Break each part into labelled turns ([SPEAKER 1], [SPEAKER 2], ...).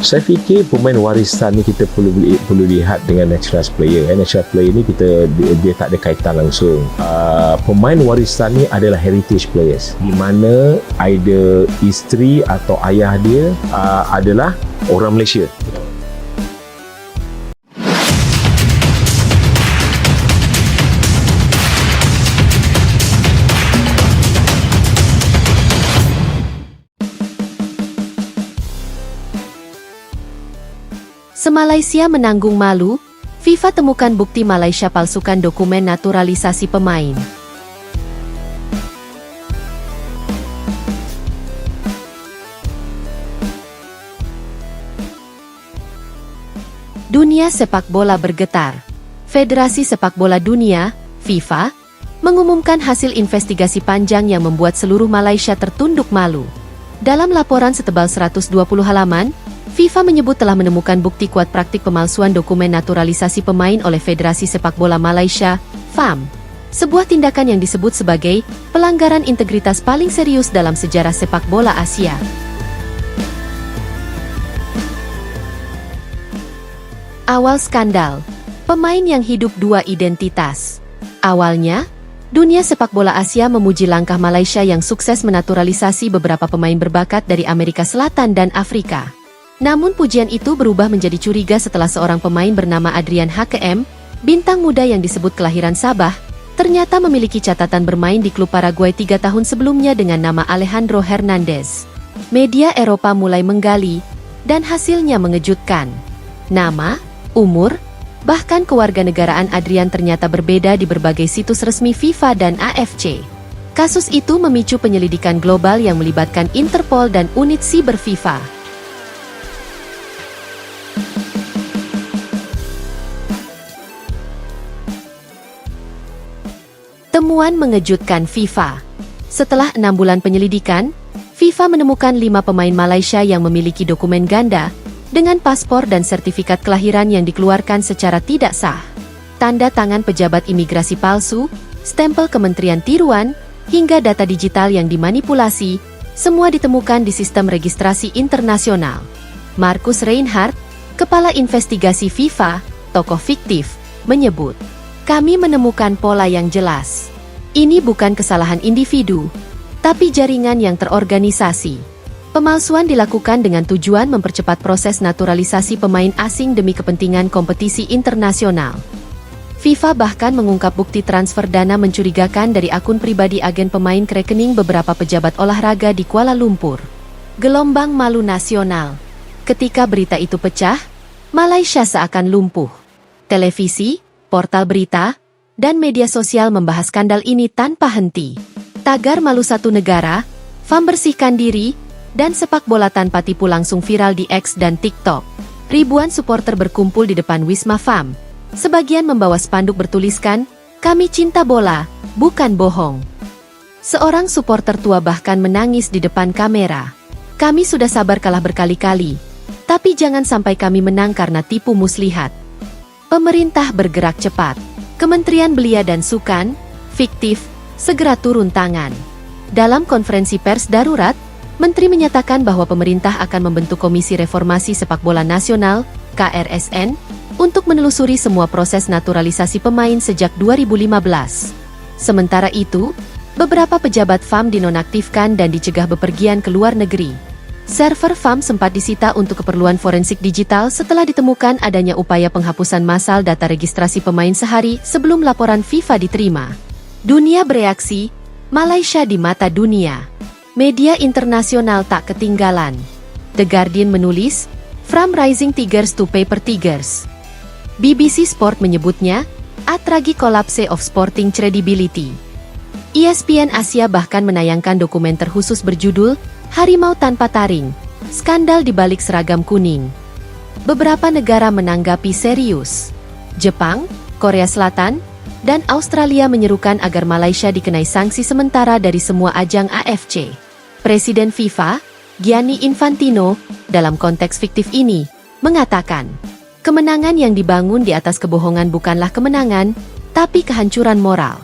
[SPEAKER 1] Saya fikir pemain warisan ni kita perlu lihat dengan natural player. Natural player ni dia tak ada kaitan langsung. Pemain warisan ni adalah heritage players, di mana either isteri atau ayah dia adalah orang Malaysia.
[SPEAKER 2] Semalaysia menanggung malu, FIFA temukan bukti Malaysia palsukan dokumen naturalisasi pemain. Dunia sepak bola bergetar. Federasi Sepak Bola Dunia, FIFA, mengumumkan hasil investigasi panjang yang membuat seluruh Malaysia tertunduk malu. Dalam laporan setebal 120 halaman, FIFA menyebut telah menemukan bukti kuat praktik pemalsuan dokumen naturalisasi pemain oleh Federasi Sepak Bola Malaysia, FAM. Sebuah tindakan yang disebut sebagai pelanggaran integritas paling serius dalam sejarah sepak bola Asia. Awal skandal, pemain yang hidup dua identitas. Awalnya, dunia sepak bola Asia memuji langkah Malaysia yang sukses menaturalisasi beberapa pemain berbakat dari Amerika Selatan dan Afrika. Namun pujian itu berubah menjadi curiga setelah seorang pemain bernama Adrian HKM, bintang muda yang disebut kelahiran Sabah, ternyata memiliki catatan bermain di klub Paraguay 3 tahun sebelumnya dengan nama Alejandro Hernandez. Media Eropa mulai menggali, dan hasilnya mengejutkan. Nama, umur, bahkan kewarganegaraan Adrian ternyata berbeda di berbagai situs resmi FIFA dan AFC. Kasus itu memicu penyelidikan global yang melibatkan Interpol dan unit siber FIFA. Temuan mengejutkan FIFA. Setelah 6 bulan penyelidikan, FIFA menemukan 5 pemain Malaysia yang memiliki dokumen ganda, dengan paspor dan sertifikat kelahiran yang dikeluarkan secara tidak sah. Tanda tangan pejabat imigrasi palsu, stempel kementerian tiruan, hingga data digital yang dimanipulasi, semua ditemukan di sistem registrasi internasional. Markus Reinhardt, kepala investigasi FIFA, tokoh fiktif, menyebut, "Kami menemukan pola yang jelas. Ini bukan kesalahan individu, tapi jaringan yang terorganisasi. Pemalsuan dilakukan dengan tujuan mempercepat proses naturalisasi pemain asing demi kepentingan kompetisi internasional." FIFA bahkan mengungkap bukti transfer dana mencurigakan dari akun pribadi agen pemain ke rekening beberapa pejabat olahraga di Kuala Lumpur. Gelombang malu nasional. Ketika berita itu pecah, Malaysia seakan lumpuh. Televisi, portal berita, dan media sosial membahas skandal ini tanpa henti. Tagar malu satu negara, FAM bersihkan diri, dan sepak bola tanpa tipu langsung viral di X dan TikTok. Ribuan supporter berkumpul di depan Wisma FAM. Sebagian membawa spanduk bertuliskan, "Kami cinta bola, bukan bohong." Seorang supporter tua bahkan menangis di depan kamera. "Kami sudah sabar kalah berkali-kali, tapi jangan sampai kami menang karena tipu muslihat." Pemerintah bergerak cepat. Kementerian Belia dan Sukan, fiktif, segera turun tangan. Dalam konferensi pers darurat, Menteri menyatakan bahwa pemerintah akan membentuk Komisi Reformasi Sepak Bola Nasional, KRSN, untuk menelusuri semua proses naturalisasi pemain sejak 2015. Sementara itu, beberapa pejabat FAM dinonaktifkan dan dicegah bepergian ke luar negeri. Server FAM sempat disita untuk keperluan forensik digital setelah ditemukan adanya upaya penghapusan massal data registrasi pemain sehari sebelum laporan FIFA diterima. Dunia bereaksi, Malaysia di mata dunia. Media internasional tak ketinggalan. The Guardian menulis, "From Rising Tigers to Paper Tigers." BBC Sport menyebutnya, "A tragic collapse of sporting credibility." ESPN Asia bahkan menayangkan dokumenter khusus berjudul "Harimau Tanpa Taring, Skandal di Balik Seragam Kuning." Beberapa negara menanggapi serius. Jepang, Korea Selatan, dan Australia menyerukan agar Malaysia dikenai sanksi sementara dari semua ajang AFC. Presiden FIFA, Gianni Infantino, dalam konteks fiktif ini, mengatakan, kemenangan yang dibangun di atas kebohongan bukanlah kemenangan, tapi kehancuran moral.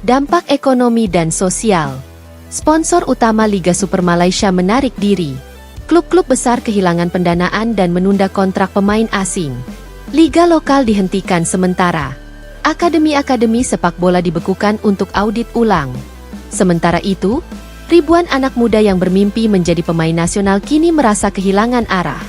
[SPEAKER 2] Dampak ekonomi dan sosial. Sponsor utama Liga Super Malaysia menarik diri. Klub-klub besar kehilangan pendanaan dan menunda kontrak pemain asing. Liga lokal dihentikan sementara. Akademi-akademi sepak bola dibekukan untuk audit ulang. Sementara itu, ribuan anak muda yang bermimpi menjadi pemain nasional kini merasa kehilangan arah.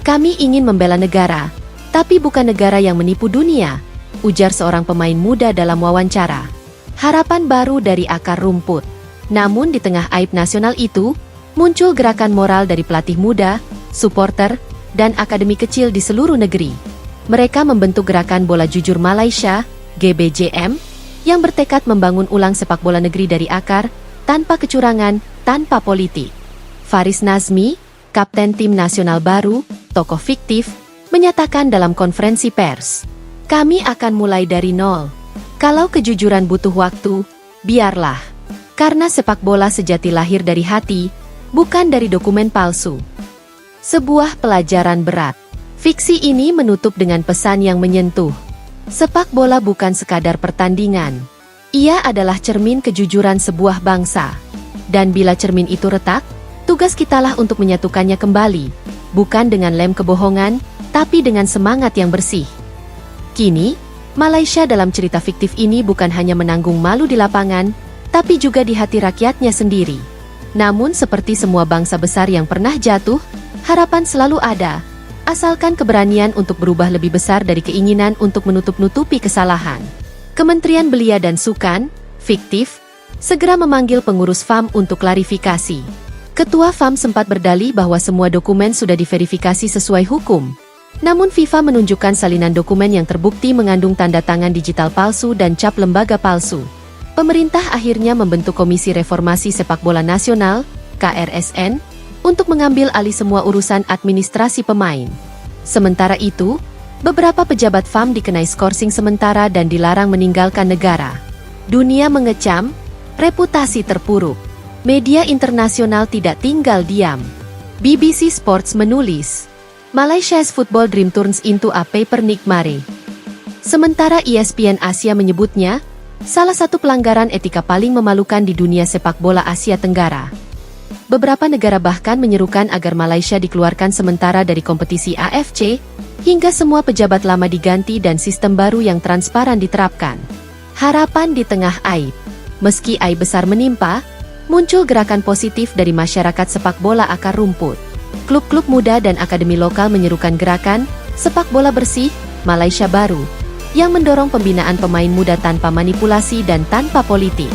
[SPEAKER 2] Kami ingin membela negara, tapi bukan negara yang menipu dunia, ujar seorang pemain muda dalam wawancara. Harapan baru dari akar rumput. Namun di tengah aib nasional itu, muncul gerakan moral dari pelatih muda, supporter, dan akademi kecil di seluruh negeri. Mereka membentuk Gerakan Bola Jujur Malaysia, GBJM, yang bertekad membangun ulang sepak bola negeri dari akar, tanpa kecurangan, tanpa politik. Faris Nazmi, kapten tim nasional baru, tokoh fiktif, menyatakan dalam konferensi pers, "Kami akan mulai dari nol. Kalau kejujuran butuh waktu, biarlah. Karena sepak bola sejati lahir dari hati, bukan dari dokumen palsu." Sebuah pelajaran berat. Fiksi ini menutup dengan pesan yang menyentuh. Sepak bola bukan sekadar pertandingan. Ia adalah cermin kejujuran sebuah bangsa. Dan bila cermin itu retak, tugas kitalah untuk menyatukannya kembali, bukan dengan lem kebohongan, tapi dengan semangat yang bersih. Kini, Malaysia dalam cerita fiktif ini bukan hanya menanggung malu di lapangan, tapi juga di hati rakyatnya sendiri. Namun seperti semua bangsa besar yang pernah jatuh, harapan selalu ada, asalkan keberanian untuk berubah lebih besar dari keinginan untuk menutup-nutupi kesalahan. Kementerian Belia dan Sukan, fiktif, segera memanggil pengurus FAM untuk klarifikasi. Ketua FAM sempat berdalih bahwa semua dokumen sudah diverifikasi sesuai hukum. Namun FIFA menunjukkan salinan dokumen yang terbukti mengandung tanda tangan digital palsu dan cap lembaga palsu. Pemerintah akhirnya membentuk Komisi Reformasi Sepak Bola Nasional, KRSN, untuk mengambil alih semua urusan administrasi pemain. Sementara itu, beberapa pejabat FAM dikenai skorsing sementara dan dilarang meninggalkan negara. Dunia mengecam, reputasi terpuruk. Media internasional tidak tinggal diam. BBC Sports menulis, Malaysia's football dream turns into a paper nightmare. Sementara ESPN Asia menyebutnya, salah satu pelanggaran etika paling memalukan di dunia sepak bola Asia Tenggara. Beberapa negara bahkan menyerukan agar Malaysia dikeluarkan sementara dari kompetisi AFC, hingga semua pejabat lama diganti dan sistem baru yang transparan diterapkan. Harapan di tengah aib. Meski aib besar menimpa, muncul gerakan positif dari masyarakat sepak bola akar rumput. Klub-klub muda dan akademi lokal menyerukan gerakan Sepak Bola Bersih, Malaysia Baru, yang mendorong pembinaan pemain muda tanpa manipulasi dan tanpa politik.